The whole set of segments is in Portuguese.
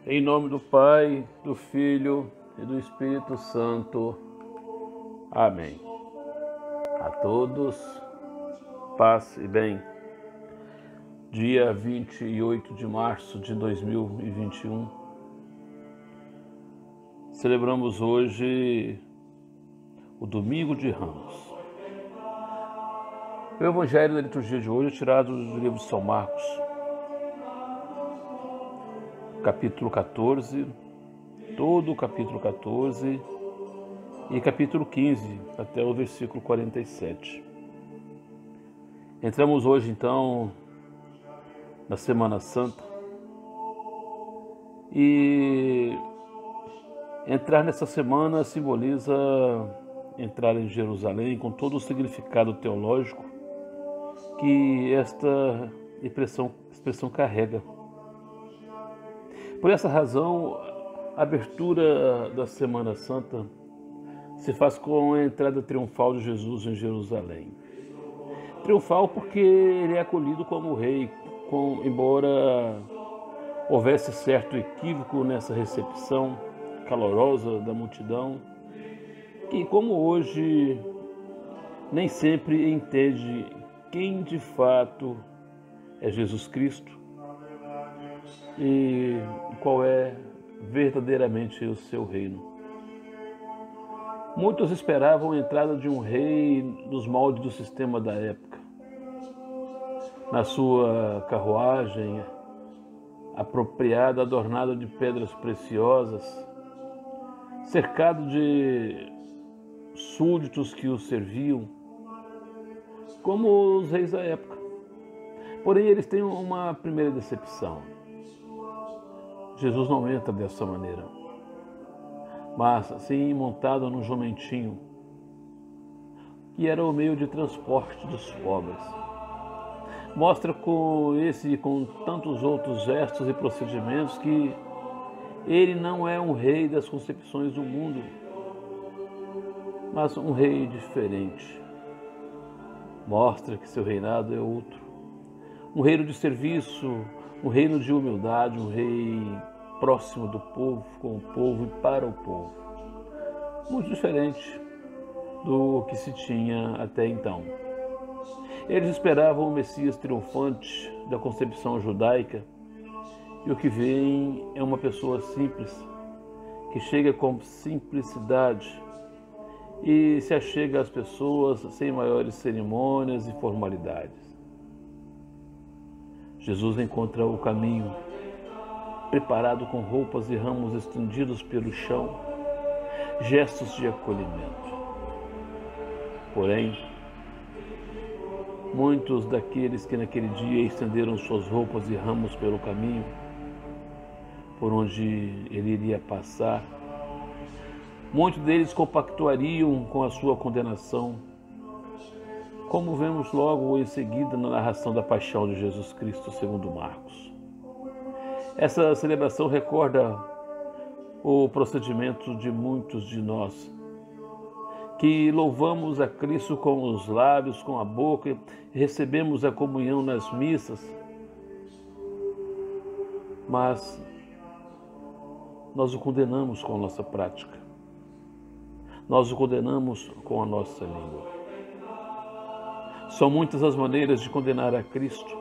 Em nome do Pai, do Filho e do Espírito Santo. Amém. A todos, paz e bem. Dia 28 de março de 2021. Celebramos hoje o Domingo de Ramos. O Evangelho da liturgia de hoje é tirado do livro de São Marcos, capítulo 14, todo o capítulo 14 e capítulo 15, até o versículo 47. Entramos hoje, então, na Semana Santa, e entrar nessa semana simboliza entrar em Jerusalém com todo o significado teológico que esta expressão carrega. Por essa razão, a abertura da Semana Santa se faz com a entrada triunfal de Jesus em Jerusalém. Triunfal porque ele é acolhido como rei, embora houvesse certo equívoco nessa recepção calorosa da multidão, que como hoje nem sempre entende quem de fato é Jesus Cristo e qual é verdadeiramente o seu reino. Muitos esperavam a entrada de um rei nos moldes do sistema da época, na sua carruagem apropriada, adornada de pedras preciosas, cercado de súditos que o serviam, como os reis da época. Porém, eles têm uma primeira decepção. Jesus não entra dessa maneira, mas sim montado num jumentinho, que era o meio de transporte dos pobres. Mostra com esse e com tantos outros gestos e procedimentos que ele não é um rei das concepções do mundo, mas um rei diferente. Mostra que seu reinado é outro. Um reino de serviço, um reino de humildade, um rei próximo do povo, com o povo e para o povo. Muito diferente do que se tinha até então. Eles esperavam o Messias triunfante da concepção judaica, e o que vem é uma pessoa simples, que chega com simplicidade e se achega às pessoas sem maiores cerimônias e formalidades. Jesus encontra o caminho, preparado com roupas e ramos estendidos pelo chão, gestos de acolhimento. Porém, muitos daqueles que naquele dia estenderam suas roupas e ramos pelo caminho, por onde ele iria passar, muitos deles compactuariam com a sua condenação, como vemos logo em seguida na narração da paixão de Jesus Cristo segundo Marcos. Essa celebração recorda o procedimento de muitos de nós, que louvamos a Cristo com os lábios, com a boca, e recebemos a comunhão nas missas, mas nós o condenamos com a nossa prática, nós o condenamos com a nossa língua. São muitas as maneiras de condenar a Cristo,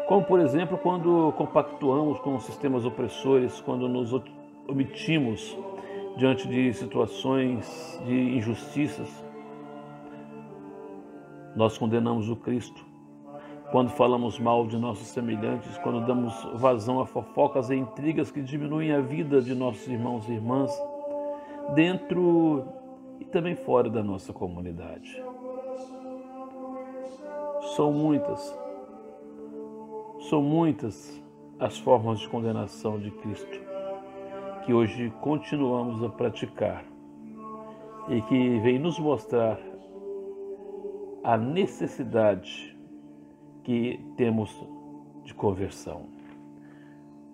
como por exemplo quando compactuamos com sistemas opressores, quando nos omitimos diante de situações de injustiças. Nós condenamos o Cristo quando falamos mal de nossos semelhantes, quando damos vazão a fofocas e intrigas que diminuem a vida de nossos irmãos e irmãs, dentro e também fora da nossa comunidade. São muitas as formas de condenação de Cristo que hoje continuamos a praticar e que vem nos mostrar a necessidade que temos de conversão.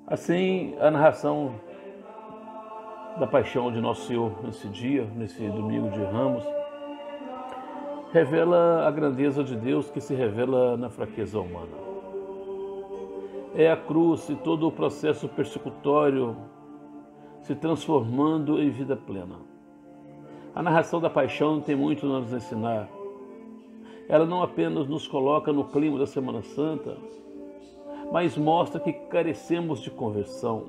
Assim, a narração da paixão de Nosso Senhor nesse dia, nesse Domingo de Ramos, revela a grandeza de Deus que se revela na fraqueza humana. É a cruz e todo o processo persecutório se transformando em vida plena. A narração da paixão tem muito a nos ensinar. Ela não apenas nos coloca no clima da Semana Santa, mas mostra que carecemos de conversão,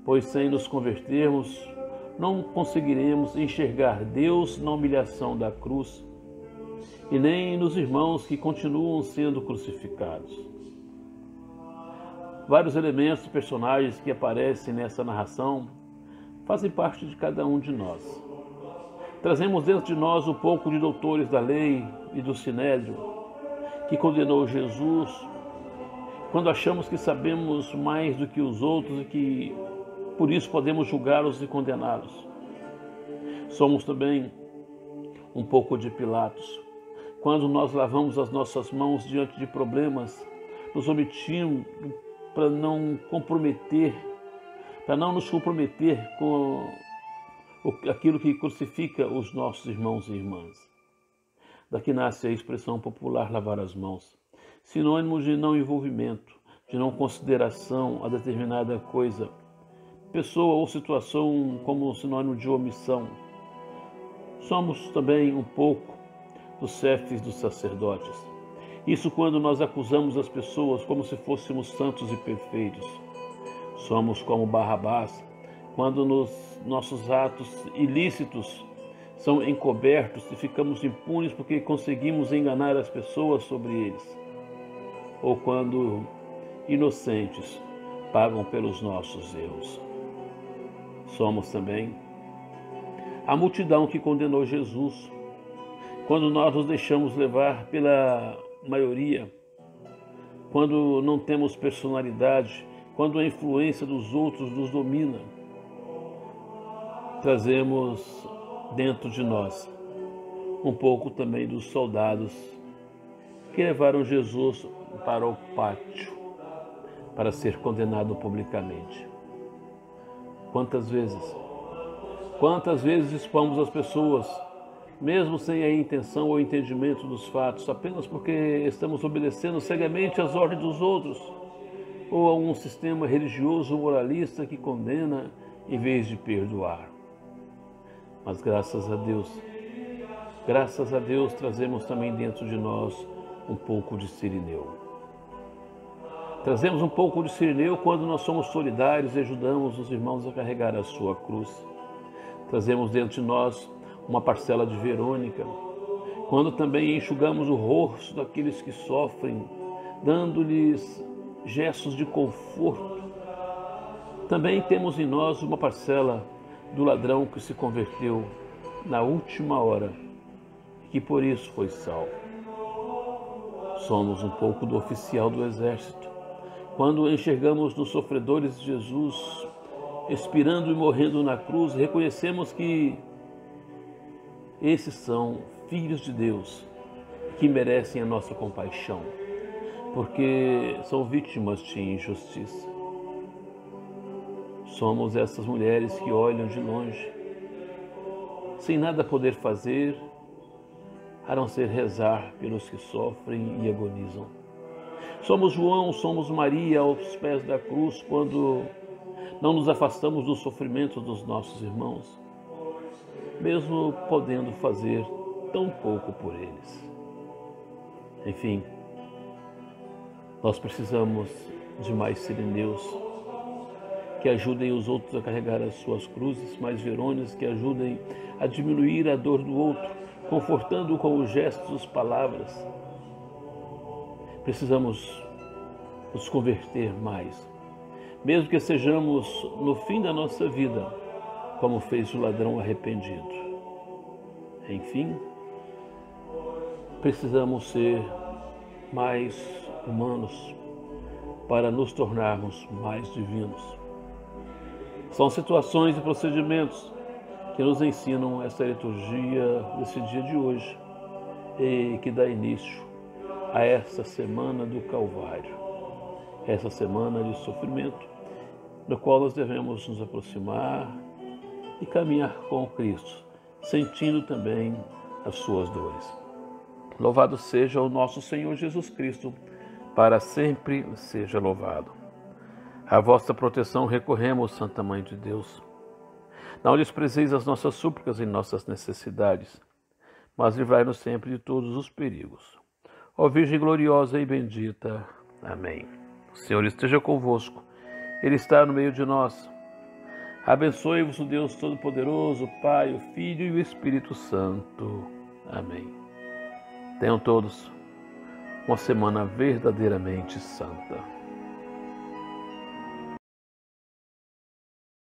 pois sem nos convertermos, não conseguiremos enxergar Deus na humilhação da cruz e nem nos irmãos que continuam sendo crucificados. Vários elementos e personagens que aparecem nessa narração fazem parte de cada um de nós. Trazemos dentro de nós um pouco de doutores da lei e do sinédrio, que condenou Jesus quando achamos que sabemos mais do que os outros e que por isso podemos julgá-los e condená-los. Somos também um pouco de Pilatos, quando nós lavamos as nossas mãos diante de problemas, nos omitimos para não nos comprometer com aquilo que crucifica os nossos irmãos e irmãs. Daqui nasce a expressão popular lavar as mãos, sinônimo de não envolvimento, de não consideração a determinada coisa, pessoa ou situação como sinônimo de omissão. Somos também um pouco dos chefes dos sacerdotes. Isso quando nós acusamos as pessoas como se fôssemos santos e perfeitos. Somos como Barrabás, quando nossos atos ilícitos são encobertos e ficamos impunes porque conseguimos enganar as pessoas sobre eles. Ou quando inocentes pagam pelos nossos erros. Somos também a multidão que condenou Jesus, quando nós nos deixamos levar pela maioria, quando não temos personalidade, quando a influência dos outros nos domina. Trazemos dentro de nós um pouco também dos soldados que levaram Jesus para o pátio para ser condenado publicamente. Quantas vezes expomos as pessoas, mesmo sem a intenção ou entendimento dos fatos, apenas porque estamos obedecendo cegamente às ordens dos outros, ou a um sistema religioso moralista que condena em vez de perdoar. Mas graças a Deus, trazemos também dentro de nós um pouco de Cirineu. Trazemos um pouco de Cirineu quando nós somos solidários e ajudamos os irmãos a carregar a sua cruz. Trazemos dentro de nós uma parcela de Verônica, quando também enxugamos o rosto daqueles que sofrem, dando-lhes gestos de conforto. Também temos em nós uma parcela do ladrão que se converteu na última hora e que por isso foi salvo. Somos um pouco do oficial do exército, quando enxergamos nos sofredores de Jesus, expirando e morrendo na cruz, reconhecemos que esses são filhos de Deus que merecem a nossa compaixão, porque são vítimas de injustiça. Somos essas mulheres que olham de longe, sem nada poder fazer, a não ser rezar pelos que sofrem e agonizam. Somos João, somos Maria aos pés da cruz, quando não nos afastamos do sofrimento dos nossos irmãos, mesmo podendo fazer tão pouco por eles. Enfim, nós precisamos de mais Cirineus que ajudem os outros a carregar as suas cruzes, mais Verônicas que ajudem a diminuir a dor do outro, confortando-o com os gestos, palavras. Precisamos nos converter mais, mesmo que sejamos no fim da nossa vida, como fez o ladrão arrependido. Enfim, precisamos ser mais humanos para nos tornarmos mais divinos. São situações e procedimentos que nos ensinam essa liturgia desse dia de hoje e que dá início a essa semana do Calvário, essa semana de sofrimento, no qual nós devemos nos aproximar e caminhar com Cristo, sentindo também as suas dores. Louvado seja o nosso Senhor Jesus Cristo, para sempre seja louvado. À vossa proteção recorremos, Santa Mãe de Deus. Não desprezeis as nossas súplicas em nossas necessidades, mas livrai-nos sempre de todos os perigos. Ó Virgem gloriosa e bendita. Amém. O Senhor esteja convosco. Ele está no meio de nós. Abençoe-vos o Deus Todo-Poderoso, o Pai, o Filho e o Espírito Santo. Amém. Tenham todos uma semana verdadeiramente santa.